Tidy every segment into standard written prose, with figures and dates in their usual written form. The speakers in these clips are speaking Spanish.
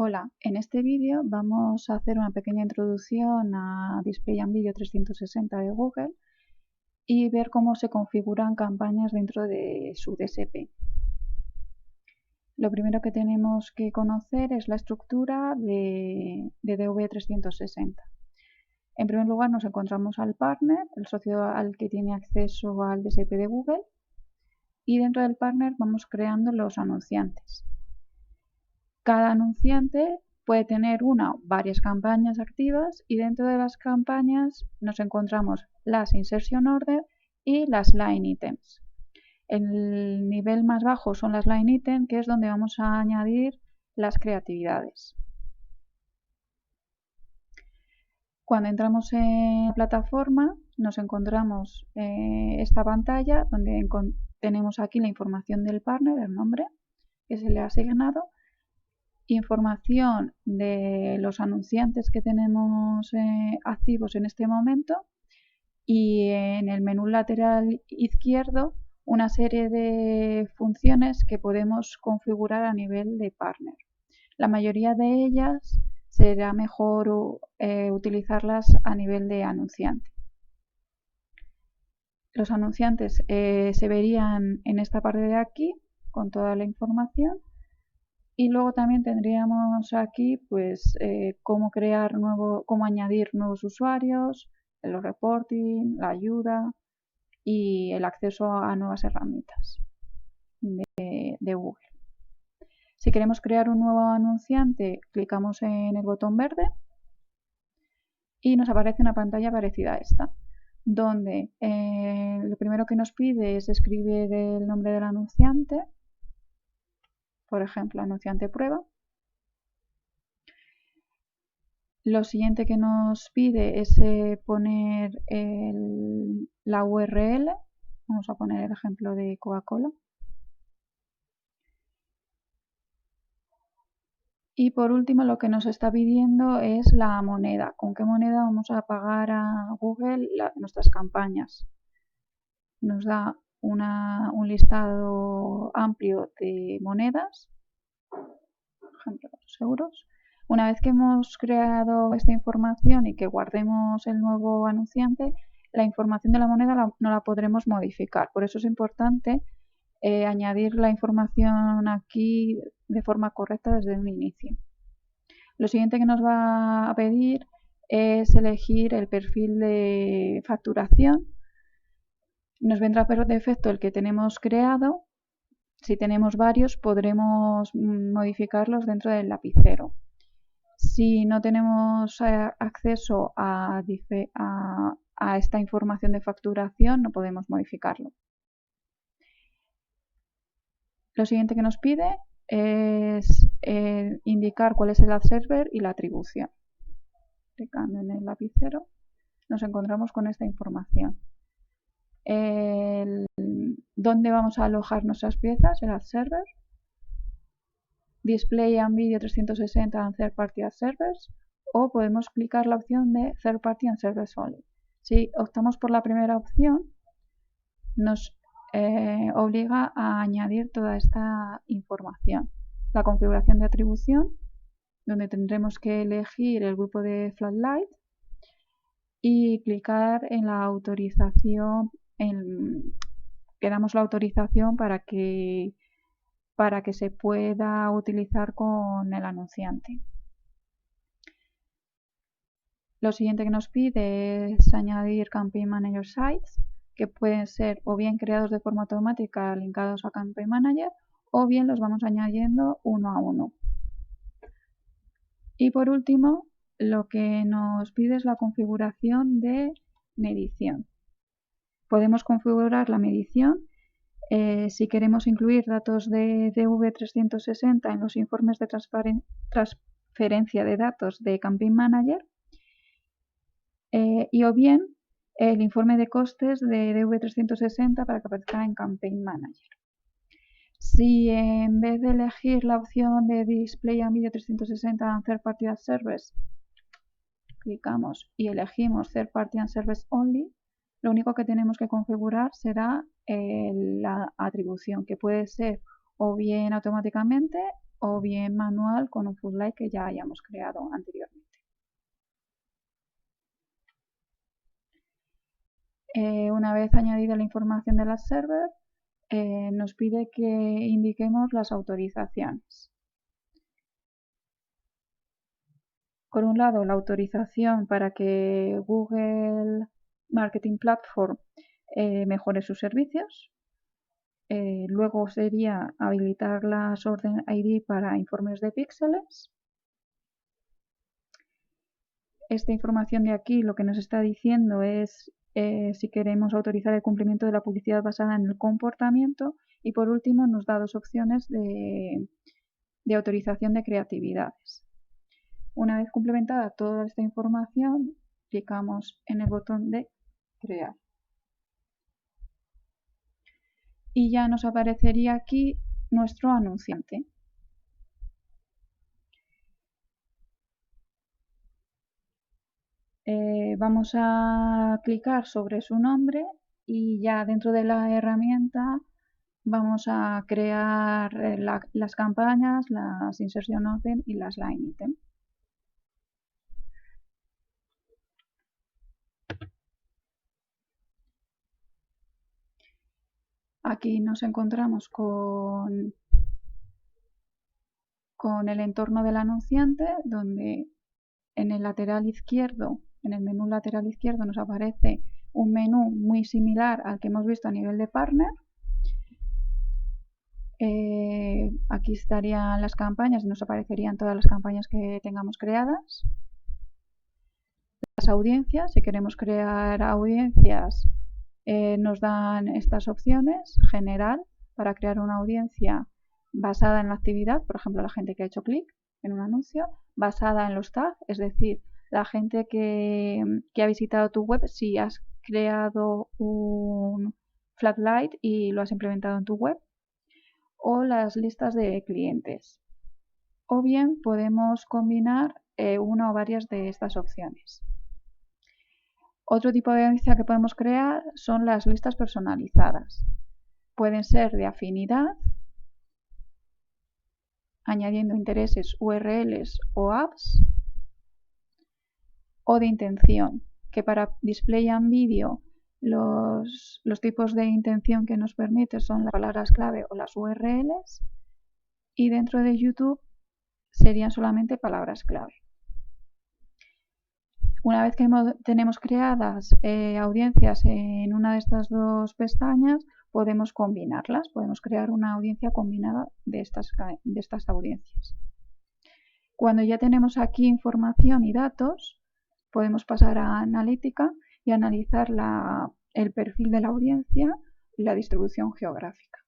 Hola, en este vídeo vamos a hacer una pequeña introducción a Display and Video 360 de Google y ver cómo se configuran campañas dentro de su DSP. Lo primero que tenemos que conocer es la estructura de DV360. En primer lugar nos encontramos al partner, el socio al que tiene acceso al DSP de Google, y dentro del partner vamos creando los anunciantes. Cada anunciante puede tener una o varias campañas activas y dentro de las campañas nos encontramos las Insertion Order y las Line Items. El nivel más bajo son las Line Items, que es donde vamos a añadir las creatividades. Cuando entramos en la plataforma nos encontramos esta pantalla donde tenemos aquí la información del partner, el nombre que se le ha asignado, información de los anunciantes que tenemos activos en este momento y en el menú lateral izquierdo una serie de funciones que podemos configurar a nivel de partner. La mayoría de ellas será mejor utilizarlas a nivel de anunciante. Los anunciantes se verían en esta parte de aquí con toda la información. Y luego también tendríamos aquí pues cómo añadir nuevos usuarios, los reporting, la ayuda y el acceso a nuevas herramientas de Google. Si queremos crear un nuevo anunciante, clicamos en el botón verde y nos aparece una pantalla parecida a esta, donde lo primero que nos pide es escribir el nombre del anunciante, por ejemplo, anunciante prueba. Lo siguiente que nos pide es poner la URL. Vamos a poner el ejemplo de Coca-Cola. Y por último lo que nos está pidiendo es la moneda. ¿Con qué moneda vamos a pagar a Google nuestras campañas? Nos da un listado amplio de monedas. Por ejemplo, 2 euros. Una vez que hemos creado esta información y que guardemos el nuevo anunciante, la información de la moneda no la podremos modificar. Por eso es importante añadir la información aquí de forma correcta desde un inicio. Lo siguiente que nos va a pedir es elegir el perfil de facturación. Nos vendrá por defecto el que tenemos creado. Si tenemos varios, podremos modificarlos dentro del lapicero. Si no tenemos acceso a esta información de facturación, no podemos modificarlo. Lo siguiente que nos pide es indicar cuál es el ad server y la atribución. Clicando en el lapicero nos encontramos con esta información. ¿Dónde vamos a alojar nuestras piezas? El ad server. Display and Video 360 and Third Party Ad Servers, o podemos clicar la opción de Third Party and Servers Only. Si optamos por la primera opción, nos obliga a añadir toda esta información. La configuración de atribución, donde tendremos que elegir el grupo de Floodlight y clicar en la autorización, que damos la autorización para que se pueda utilizar con el anunciante. Lo siguiente que nos pide es añadir Campaign Manager Sites, que pueden ser o bien creados de forma automática linkados a Campaign Manager, o bien los vamos añadiendo uno a uno. Y por último, lo que nos pide es la configuración de medición. Podemos configurar la medición si queremos incluir datos de DV360 en los informes de transferencia de datos de Campaign Manager y o bien el informe de costes de DV360 para que aparezca en Campaign Manager. Si en vez de elegir la opción de Display and Video 360 and Third Party Ad Servers, clicamos y elegimos Third Party and Servers Only, lo único que tenemos que configurar será la atribución, que puede ser o bien automáticamente o bien manual con un Floodlight que ya hayamos creado anteriormente. Una vez añadida la información del ad server, nos pide que indiquemos las autorizaciones. Por un lado, la autorización para que Google Marketing Platform mejore sus servicios. Luego sería habilitar las orden ID para informes de píxeles. Esta información de aquí lo que nos está diciendo es si queremos autorizar el cumplimiento de la publicidad basada en el comportamiento, y por último nos da dos opciones de autorización de creatividades. Una vez complementada toda esta información, clicamos en el botón de crear. Y ya nos aparecería aquí nuestro anunciante. Vamos a clicar sobre su nombre y ya dentro de la herramienta vamos a crear las campañas, las insertion orden y las line item. Aquí nos encontramos con el entorno del anunciante, donde en el lateral izquierdo, en el menú lateral izquierdo, nos aparece un menú muy similar al que hemos visto a nivel de partner. Aquí estarían las campañas y nos aparecerían todas las campañas que tengamos creadas. Las audiencias, si queremos crear audiencias, nos dan estas opciones: general, para crear una audiencia basada en la actividad, por ejemplo, la gente que ha hecho clic en un anuncio; basada en los tags, es decir, la gente que ha visitado tu web si has creado un Floodlight y lo has implementado en tu web; o las listas de clientes. O bien podemos combinar una o varias de estas opciones. Otro tipo de audiencia que podemos crear son las listas personalizadas. Pueden ser de afinidad, añadiendo intereses, URLs o apps; o de intención, que para display and video los tipos de intención que nos permite son las palabras clave o las URLs, y dentro de YouTube serían solamente palabras clave. Una vez que tenemos creadas audiencias en una de estas dos pestañas, podemos combinarlas. Podemos crear una audiencia combinada de estas audiencias. Cuando ya tenemos aquí información y datos, podemos pasar a analítica y analizar el perfil de la audiencia y la distribución geográfica.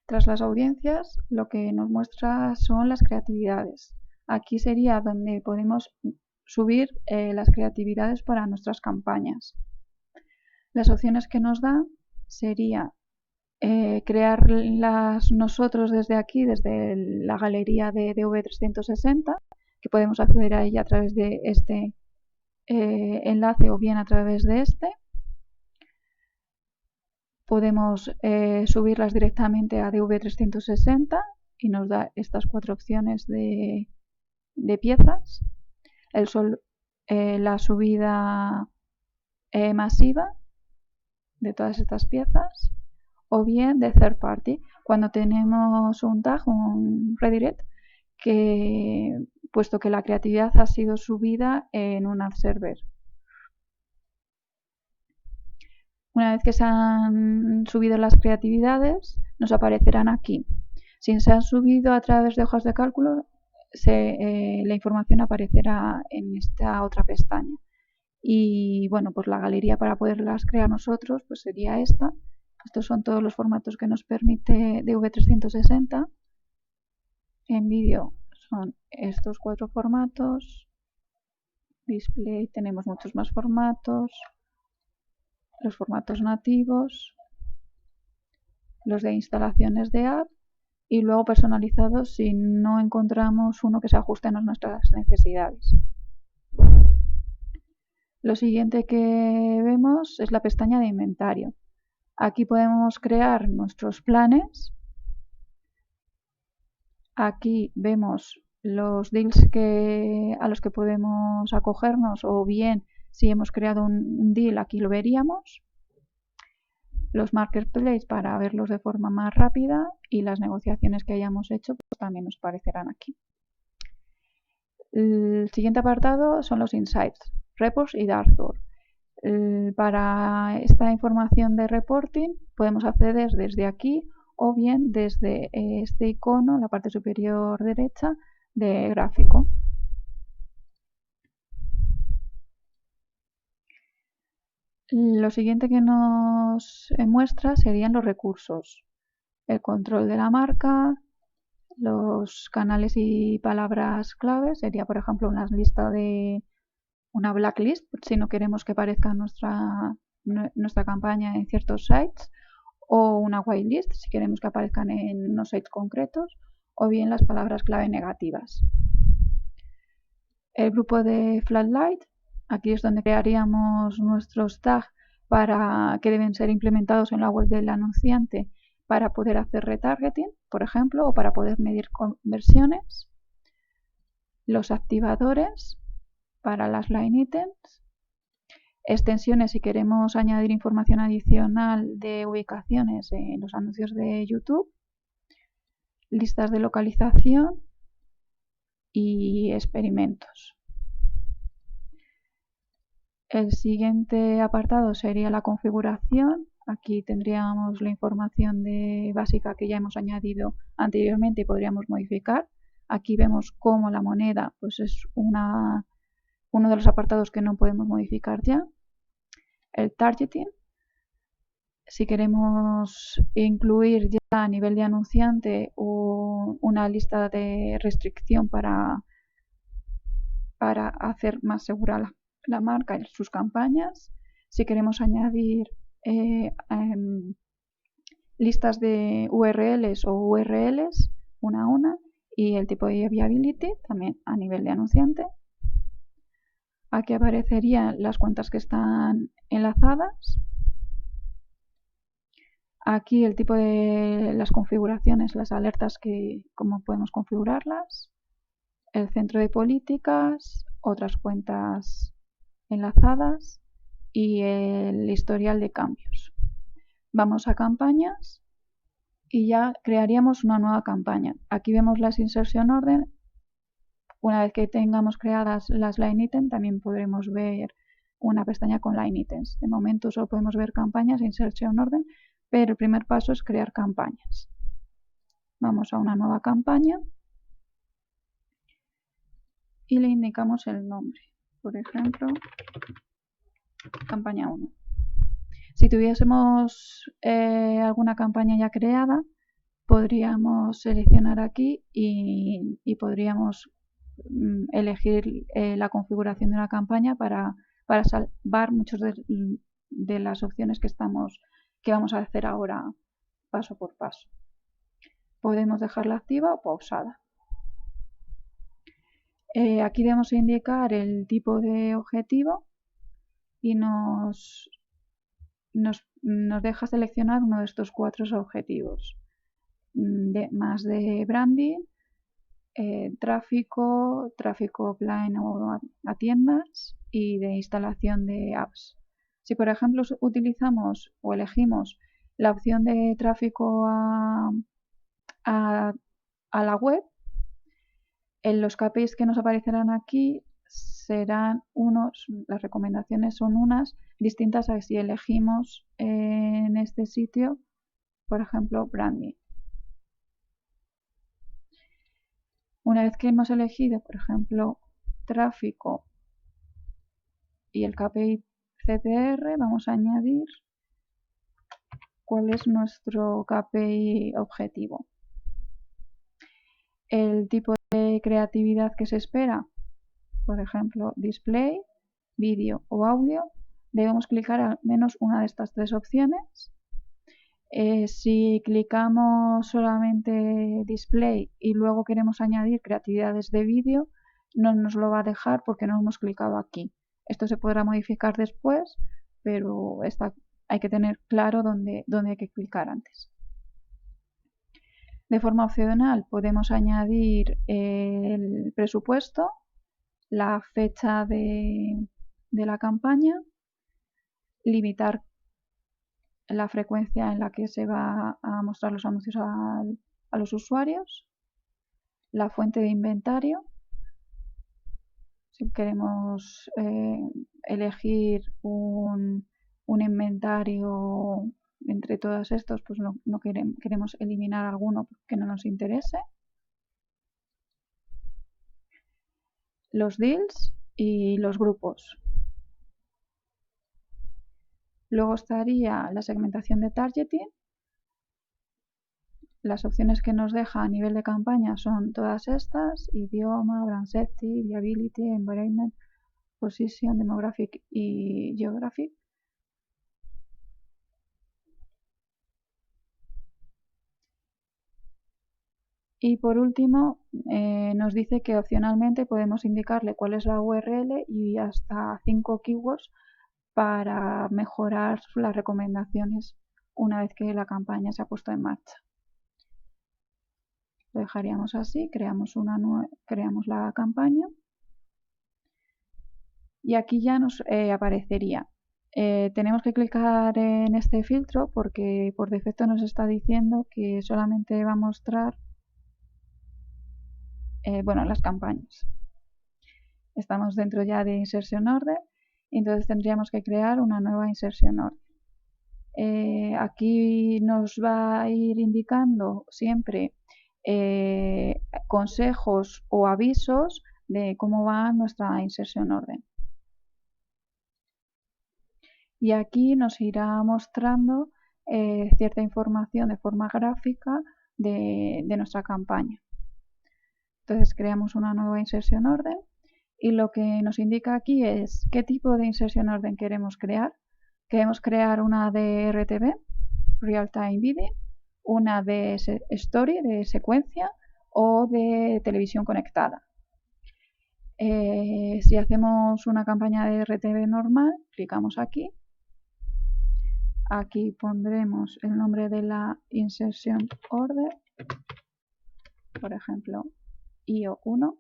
Tras las audiencias, lo que nos muestra son las creatividades. Aquí sería donde podemos subir las creatividades para nuestras campañas. Las opciones que nos da sería crearlas nosotros desde aquí, desde la galería de DV360, que podemos acceder a ella a través de este enlace o bien a través de este. Podemos subirlas directamente a DV360 y nos da estas cuatro opciones de piezas: la subida masiva de todas estas piezas, o bien de third party, cuando tenemos un tag, un redirect, puesto que la creatividad ha sido subida en un ad server. Una vez que se han subido las creatividades, nos aparecerán aquí. Si se han subido a través de hojas de cálculo, la información aparecerá en esta otra pestaña. Y bueno, pues la galería para poderlas crear nosotros pues sería esta. Estos son todos los formatos que nos permite DV360. En vídeo son estos cuatro formatos. Display tenemos muchos más formatos. Los formatos nativos, los de instalaciones de app, y luego personalizados si no encontramos uno que se ajuste a nuestras necesidades. Lo siguiente que vemos es la pestaña de inventario. Aquí podemos crear nuestros planes Aquí vemos los deals a los que podemos acogernos, o bien si hemos creado un deal, aquí lo veríamos. Los marketplaces para verlos de forma más rápida, y las negociaciones que hayamos hecho pues también nos aparecerán aquí. El siguiente apartado son los insights, reports y dashboard. Para esta información de reporting podemos acceder desde aquí o bien desde este icono en la parte superior derecha de gráfico. Lo siguiente que nos muestra serían los recursos, el control de la marca, los canales y palabras clave. Sería, por ejemplo, una lista de una blacklist si no queremos que aparezca nuestra campaña en ciertos sites, o una whitelist si queremos que aparezcan en unos sites concretos, o bien las palabras clave negativas. El grupo de Flatlight, aquí es donde crearíamos nuestros tags que deben ser implementados en la web del anunciante para poder hacer retargeting, por ejemplo, o para poder medir conversiones. Los activadores para las line items. Extensiones si queremos añadir información adicional de ubicaciones en los anuncios de YouTube. Listas de localización y experimentos. El siguiente apartado sería la configuración. Aquí tendríamos la información básica que ya hemos añadido anteriormente y podríamos modificar. Aquí vemos cómo la moneda pues es uno de los apartados que no podemos modificar ya. El targeting, si queremos incluir ya a nivel de anunciante una lista de restricción para hacer más segura la marca y sus campañas. Si queremos añadir listas de URLs o URLs una a una, y el tipo de viability también a nivel de anunciante. Aquí aparecerían las cuentas que están enlazadas. Aquí el tipo de las configuraciones, las alertas, cómo podemos configurarlas. El centro de políticas, otras cuentas enlazadas y el historial de cambios. Vamos a campañas y ya crearíamos una nueva campaña. Aquí vemos las insertion order. Una vez que tengamos creadas las line items, también podremos ver una pestaña con line items. De momento solo podemos ver campañas e insertion order, pero el primer paso es crear campañas. Vamos a una nueva campaña y le indicamos el nombre. Por ejemplo, campaña 1. Si tuviésemos alguna campaña ya creada, podríamos seleccionar aquí y podríamos elegir la configuración de una campaña para salvar muchas de las opciones que vamos a hacer ahora paso por paso. Podemos dejarla activa o pausada. Aquí debemos indicar el tipo de objetivo y nos deja seleccionar uno de estos 4 objetivos, más de branding, tráfico offline o a tiendas, y de instalación de apps. Si por ejemplo utilizamos o elegimos la opción de tráfico a la web, en los KPIs que nos aparecerán aquí serán las recomendaciones son unas distintas a si elegimos en este sitio, por ejemplo, branding. Una vez que hemos elegido, por ejemplo, tráfico y el KPI CTR, vamos a añadir cuál es nuestro KPI objetivo. El tipo de creatividad que se espera, por ejemplo, display, vídeo o audio, debemos clicar al menos una de estas 3 opciones. Si clicamos solamente display y luego queremos añadir creatividades de vídeo, no nos lo va a dejar porque no hemos clicado aquí. Esto se podrá modificar después, pero hay que tener claro dónde hay que clicar antes. De forma opcional podemos añadir el presupuesto, la fecha de la campaña, limitar la frecuencia en la que se va a mostrar los anuncios a los usuarios, la fuente de inventario, si queremos elegir un inventario entre todos estos, pues no queremos eliminar alguno que no nos interese, los deals y los grupos. Luego estaría la segmentación de targeting. Las opciones que nos deja a nivel de campaña son todas estas: idioma, brand safety, viability, environment, position, demographic y geographic. Y por último, nos dice que opcionalmente podemos indicarle cuál es la URL y hasta 5 keywords para mejorar las recomendaciones una vez que la campaña se ha puesto en marcha. Lo dejaríamos así, creamos la campaña y aquí ya nos aparecería. Tenemos que clicar en este filtro porque por defecto nos está diciendo que solamente va a mostrar las campañas. Estamos dentro ya de Insertion Order y entonces tendríamos que crear una nueva Insertion Order. Aquí nos va a ir indicando siempre consejos o avisos de cómo va nuestra Insertion Order. Y aquí nos irá mostrando cierta información de forma gráfica de nuestra campaña. Entonces creamos una nueva Insertion Order y lo que nos indica aquí es qué tipo de Insertion Order queremos crear. Queremos crear una de RTV, Real Time Video, una de Story, de secuencia, o de televisión conectada. Si hacemos una campaña de RTV normal, clicamos aquí. Aquí pondremos el nombre de la Insertion Order, por ejemplo, IO1.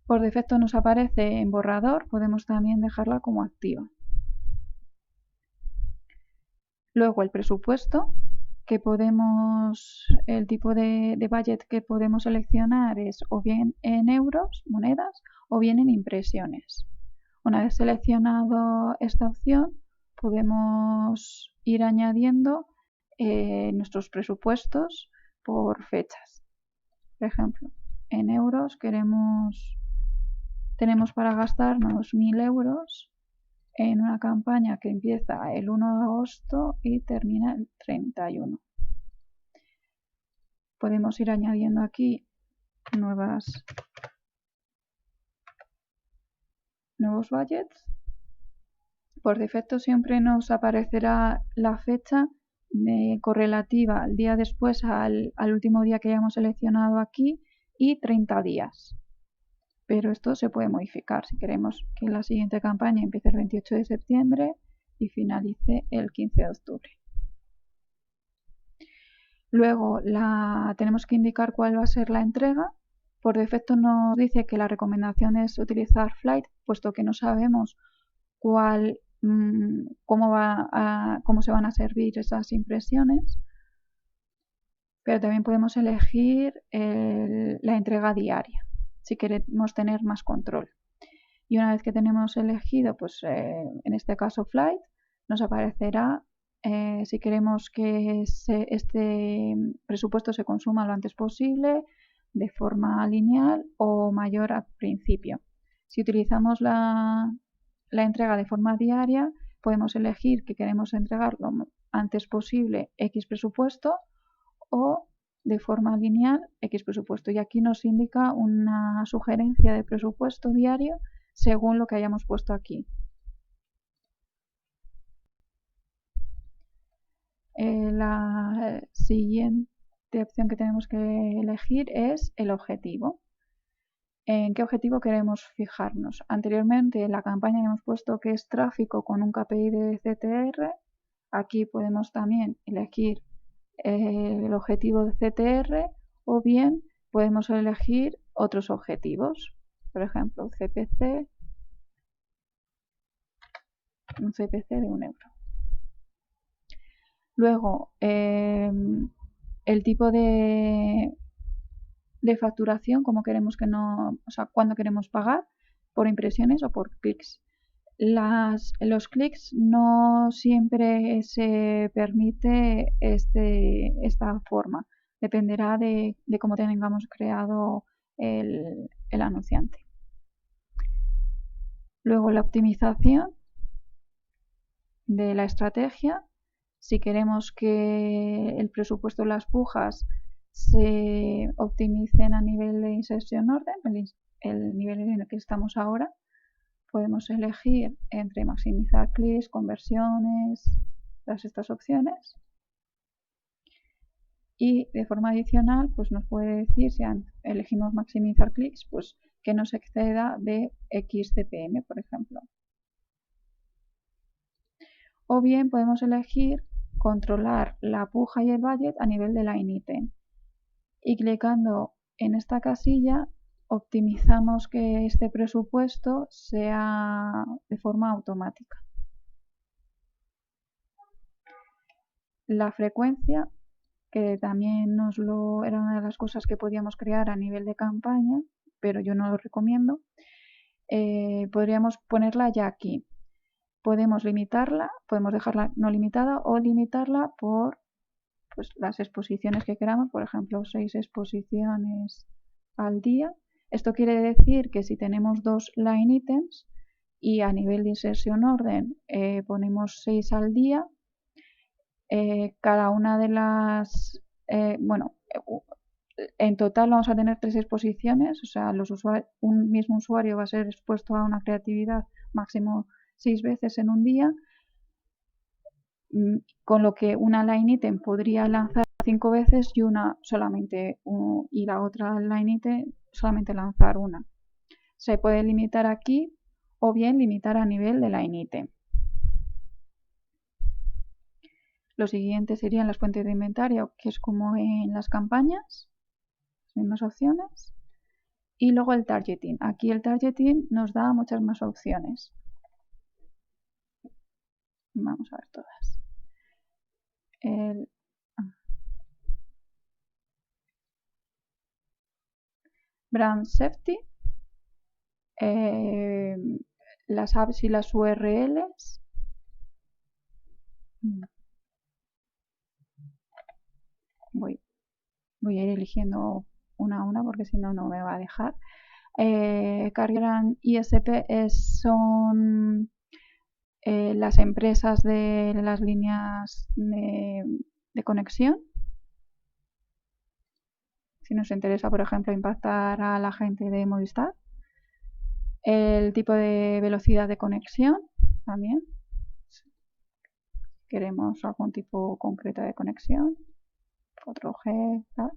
Por defecto nos aparece en borrador, podemos también dejarla como activa. Luego el presupuesto, el tipo de budget que podemos seleccionar es o bien en euros, monedas, o bien en impresiones. Una vez seleccionado esta opción, podemos ir añadiendo nuestros presupuestos por fechas. Por ejemplo, en euros tenemos para gastarnos 1000 euros en una campaña que empieza el 1 de agosto y termina el 31. Podemos ir añadiendo aquí nuevos budgets. Por defecto siempre nos aparecerá la fecha correlativa al día después al último día que hayamos seleccionado aquí y 30 días. Pero esto se puede modificar si queremos que la siguiente campaña empiece el 28 de septiembre y finalice el 15 de octubre. Luego tenemos que indicar cuál va a ser la entrega. Por defecto nos dice que la recomendación es utilizar Flight, puesto que no sabemos cómo se van a servir esas impresiones. Pero también podemos elegir la entrega diaria, si queremos tener más control. Y una vez que tenemos elegido, pues en este caso Flight, nos aparecerá si queremos que este presupuesto se consuma lo antes posible, de forma lineal o mayor al principio. Si utilizamos la entrega de forma diaria, podemos elegir que queremos entregar lo antes posible X presupuesto o de forma lineal X presupuesto. Y aquí nos indica una sugerencia de presupuesto diario según lo que hayamos puesto aquí. La siguiente opción que tenemos que elegir es el objetivo. ¿En qué objetivo queremos fijarnos? Anteriormente en la campaña hemos puesto que es tráfico con un KPI de CTR. Aquí podemos también elegir el objetivo de CTR, o bien podemos elegir otros objetivos, por ejemplo, un CPC de 1 euro. Luego, el tipo de facturación, como queremos que no, o sea, cuándo queremos pagar, por impresiones o por clics. Los clics no siempre se permite esta forma, dependerá de cómo tengamos creado el anunciante. Luego la optimización de la estrategia. Si queremos que el presupuesto de las pujas se optimicen a nivel de insertion orden, el nivel en el que estamos ahora, podemos elegir entre maximizar clics, conversiones, todas estas opciones. Y de forma adicional, pues nos puede decir, si elegimos maximizar clics, pues que no se exceda de X CPM, por ejemplo. O bien podemos elegir controlar la puja y el budget a nivel de line item. Y clicando en esta casilla optimizamos que este presupuesto sea de forma automática. La frecuencia, que también era una de las cosas que podíamos crear a nivel de campaña, pero yo no lo recomiendo, podríamos ponerla ya aquí. Podemos limitarla, podemos dejarla no limitada o limitarla por pues, las exposiciones que queramos, por ejemplo 6 exposiciones al día. Esto quiere decir que si tenemos 2 line items y a nivel de insertion orden ponemos 6 al día, cada una de las, en total vamos a tener 3 exposiciones, o sea, un mismo usuario va a ser expuesto a una creatividad máximo 6 veces en un día, con lo que una line item podría lanzar 5 veces y la otra line item solamente lanzar una. Se puede limitar aquí o bien limitar a nivel de line item. Lo siguiente serían las fuentes de inventario, que es como en las campañas, las mismas opciones. Y luego el targeting. Aquí el targeting nos da muchas más opciones. Vamos a ver todas. Brand safety, las apps y las URLs. Voy a ir eligiendo una a una porque si no, no me va a dejar. Cargan ISP son las empresas de las líneas de conexión. Si nos interesa, por ejemplo, impactar a la gente de Movistar. El tipo de velocidad de conexión también. Queremos algún tipo concreto de conexión. 4G, tal.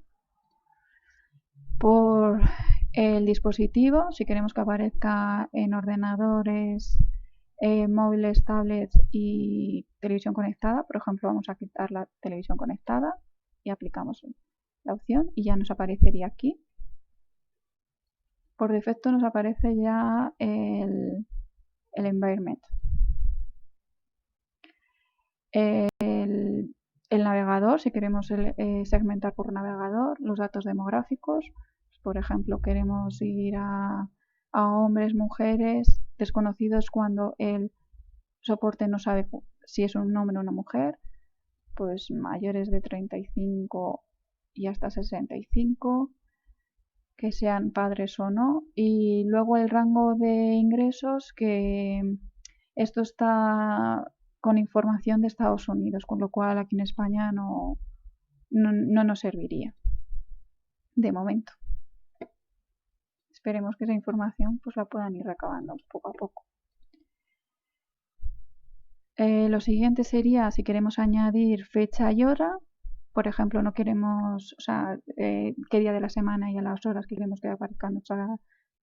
Por el dispositivo, si queremos que aparezca en ordenadores, móviles, tablets y televisión conectada, por ejemplo, vamos a quitar la televisión conectada y aplicamos la opción y ya nos aparecería aquí. Por defecto nos aparece ya el environment. El navegador, si queremos segmentar por navegador, los datos demográficos, por ejemplo, queremos ir a hombres, mujeres, desconocidos cuando el soporte no sabe si es un hombre o una mujer, pues mayores de 35 y hasta 65, que sean padres o no, y luego el rango de ingresos, que esto está con información de Estados Unidos, con lo cual aquí en España no nos serviría de momento. Esperemos que esa información pues la puedan ir recabando poco a poco. Lo siguiente sería si queremos añadir fecha y hora. Por ejemplo, no queremos, qué día de la semana y a las horas que queremos que aparezcan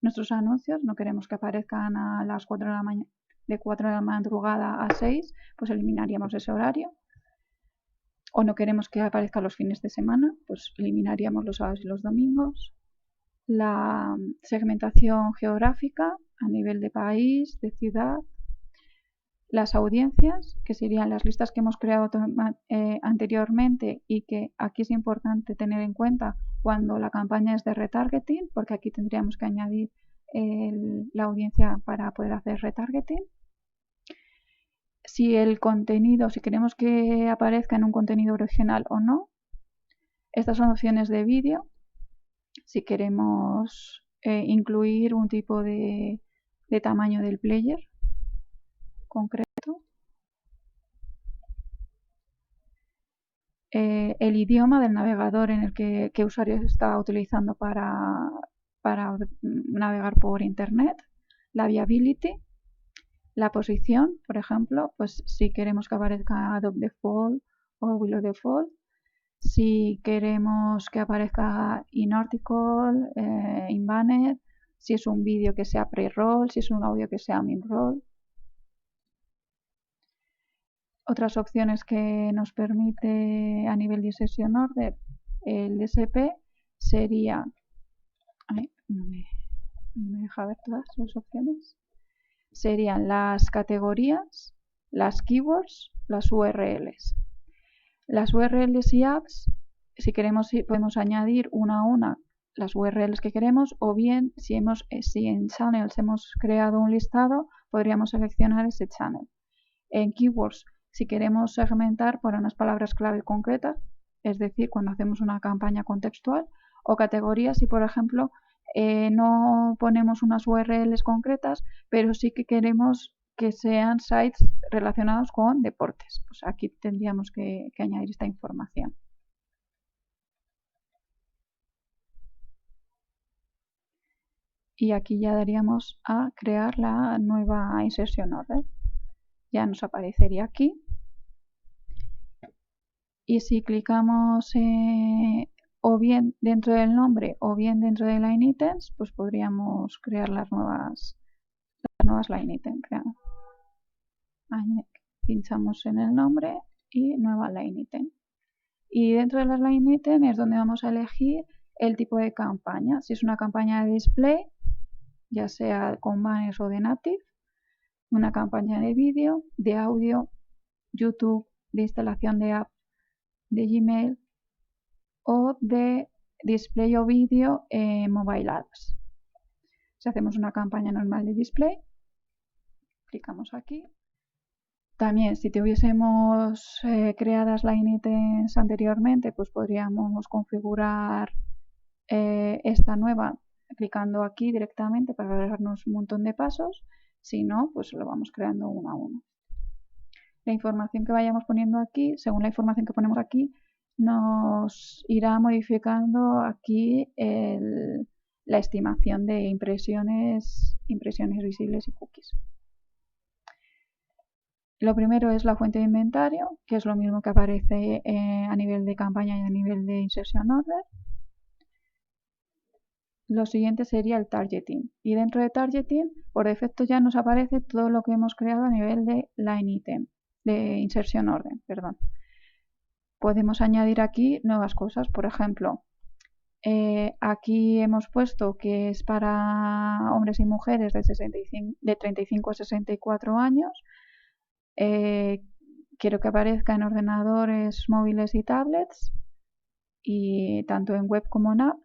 nuestros anuncios. No queremos que aparezcan a las 4 de la mañana, de 4 de la madrugada a 6, pues eliminaríamos ese horario. o no queremos que aparezca los fines de semana, pues eliminaríamos los sábados y los domingos. La segmentación geográfica a nivel de país, de ciudad. Las audiencias, que serían las listas que hemos creado anteriormente y que aquí es importante tener en cuenta cuando la campaña es de retargeting, porque aquí tendríamos que añadir la audiencia para poder hacer retargeting. Si el contenido, si queremos que aparezca en un contenido original o no. Estas son opciones de vídeo. Si queremos incluir un tipo de tamaño del player concreto. El idioma del navegador en el que usuario está utilizando para navegar por internet. La viability. La posición, por ejemplo, pues si queremos que aparezca Adobe Default o Willow Default. Si queremos que aparezca in article, in banner, si es un vídeo que sea pre-roll, si es un audio que sea mid-roll. Otras opciones que nos permite a nivel de insertion order el DSP sería, no me deja ver todas las opciones, serían las categorías, las keywords, las URLs. Las URLs y apps, si queremos, podemos añadir una a una las URLs que queremos, o bien si en channels hemos creado un listado, podríamos seleccionar ese channel. En keywords, si queremos segmentar por unas palabras clave concretas, es decir, cuando hacemos una campaña contextual, o categorías si, por ejemplo, no ponemos unas URLs concretas, pero sí que queremos que sean sites relacionados con deportes. Pues aquí tendríamos que añadir esta información. Y aquí ya daríamos a crear la nueva insertion order. Ya nos aparecería aquí. Y si clicamos o bien dentro del nombre o bien dentro de line items, pues podríamos crear las nuevas line items. Pinchamos en el nombre y nueva line item. Y dentro de las line item es donde vamos a elegir el tipo de campaña. Si es una campaña de display, ya sea con banners o de native, una campaña de vídeo, de audio, YouTube, de instalación de app, de Gmail o de display o vídeo en mobile apps. Si hacemos una campaña normal de display, clicamos aquí. También, si tuviésemos creadas line items anteriormente, pues podríamos configurar esta nueva clicando aquí directamente para ahorrarnos un montón de pasos. Si no, pues lo vamos creando uno a uno. La información que vayamos poniendo aquí, según la información que ponemos aquí, nos irá modificando aquí la estimación de impresiones visibles y cookies. Lo primero es la fuente de inventario, que es lo mismo que aparece a nivel de campaña y a nivel de insertion order. Lo siguiente sería el targeting. Y dentro de targeting, por defecto ya nos aparece todo lo que hemos creado a nivel de line item, de insertion order, perdón. Podemos añadir aquí nuevas cosas, por ejemplo, aquí hemos puesto que es para hombres y mujeres de 35 a 64 años. Quiero que aparezca en ordenadores móviles y tablets, y tanto en web como en app,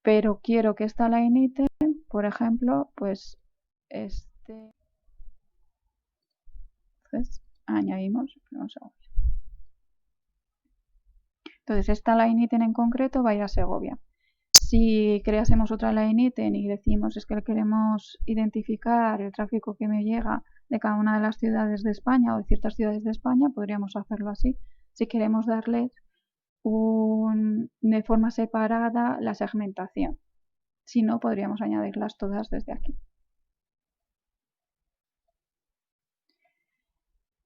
pero quiero que esta line item, por ejemplo, pues entonces añadimos, entonces esta line item en concreto va a ir a Segovia. Si creásemos otra line item y decimos es que queremos identificar el tráfico que me llega de cada una de las ciudades de España o de ciertas ciudades de España, podríamos hacerlo así. Si queremos darles de forma separada la segmentación. Si no, podríamos añadirlas todas desde aquí.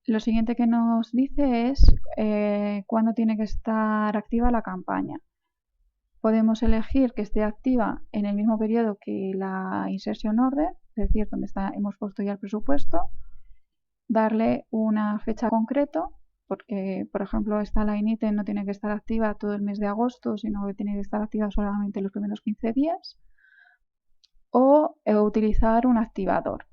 Lo siguiente que nos dice es cuándo tiene que estar activa la campaña. Podemos elegir que esté activa en el mismo periodo que la insertion order, es decir, donde hemos puesto ya el presupuesto, darle una fecha concreta porque, por ejemplo, esta line item no tiene que estar activa todo el mes de agosto, sino que tiene que estar activa solamente los primeros 15 días. O utilizar un activador,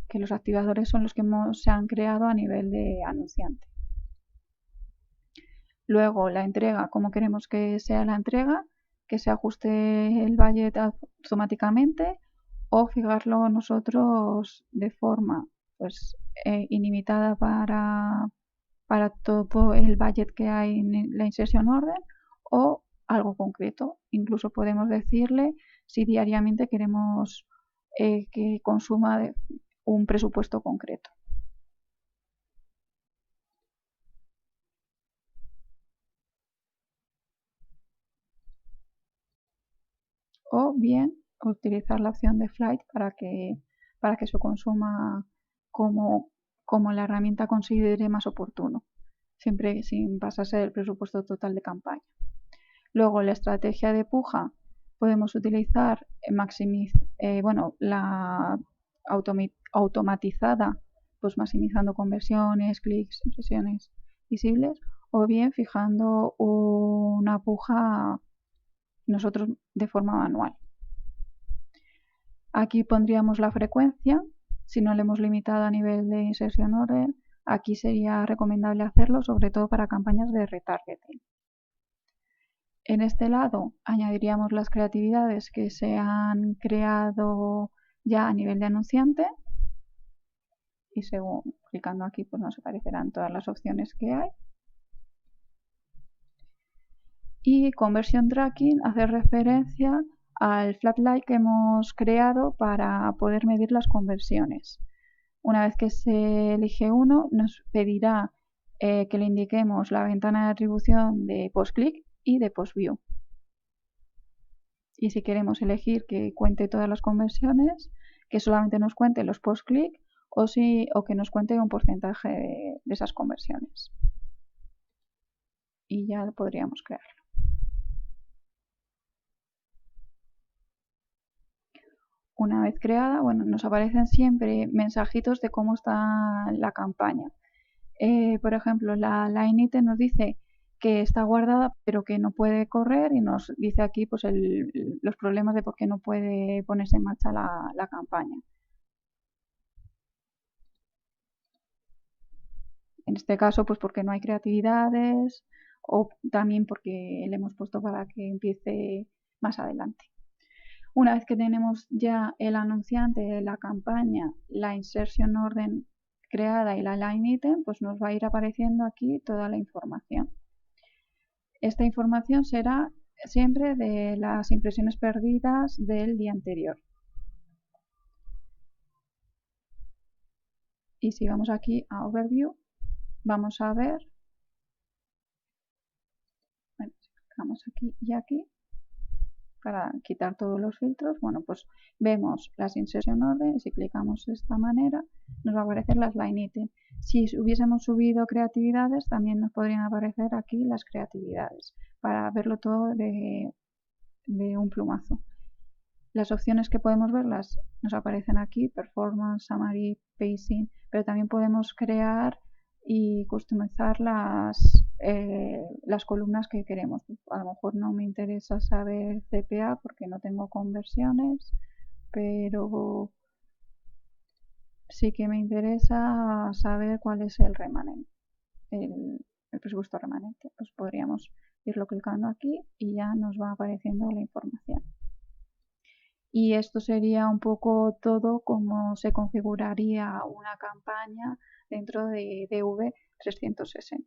que los activadores son los que se han creado a nivel de anunciante. Luego la entrega, cómo queremos que sea la entrega, que se ajuste el budget automáticamente o fijarlo nosotros de forma pues ilimitada para todo el budget que hay en la insertion order o algo concreto. Incluso podemos decirle si diariamente queremos que consuma un presupuesto concreto. O bien utilizar la opción de Flight para que se consuma como la herramienta considere más oportuno, siempre sin pasarse el presupuesto total de campaña. Luego, la estrategia de puja podemos utilizar la automatizada, pues maximizando conversiones, clics, impresiones visibles, o bien fijando una puja nosotros de forma manual. Aquí pondríamos la frecuencia, si no le hemos limitado a nivel de insertion order, aquí sería recomendable hacerlo sobre todo para campañas de retargeting. En este lado añadiríamos las creatividades que se han creado ya a nivel de anunciante y según clicando aquí pues nos aparecerán todas las opciones que hay. Y conversion tracking hace referencia al flatlight que hemos creado para poder medir las conversiones. Una vez que se elige uno, nos pedirá que le indiquemos la ventana de atribución de post-click y de post-view. Y si queremos elegir que cuente todas las conversiones, que solamente nos cuente los post-click o que nos cuente un porcentaje de esas conversiones. Y ya podríamos crearlo. Una vez creada, bueno, nos aparecen siempre mensajitos de cómo está la campaña. Por ejemplo, la line item nos dice que está guardada pero que no puede correr y nos dice aquí pues los problemas de por qué no puede ponerse en marcha la campaña. En este caso pues porque no hay creatividades o también porque le hemos puesto para que empiece más adelante. Una vez que tenemos ya el anunciante, la campaña, la insertion orden creada y la line item, pues nos va a ir apareciendo aquí toda la información. Esta información será siempre de las impresiones perdidas del día anterior. Y si vamos aquí a Overview, vamos a ver, bueno, clicamos aquí y aquí para quitar todos los filtros. Bueno, pues vemos las insertion order y si clicamos de esta manera nos va a aparecer las line item. Si hubiésemos subido creatividades, también nos podrían aparecer aquí las creatividades para verlo todo de un plumazo. Las opciones que podemos verlas nos aparecen aquí, Performance, Summary, Pacing, pero también podemos crear y customizar las columnas que queremos. A lo mejor no me interesa saber CPA porque no tengo conversiones, pero sí que me interesa saber cuál es el remanente, el presupuesto remanente. Pues podríamos irlo clicando aquí y ya nos va apareciendo la información. Y esto sería un poco todo cómo se configuraría una campaña dentro de DV360.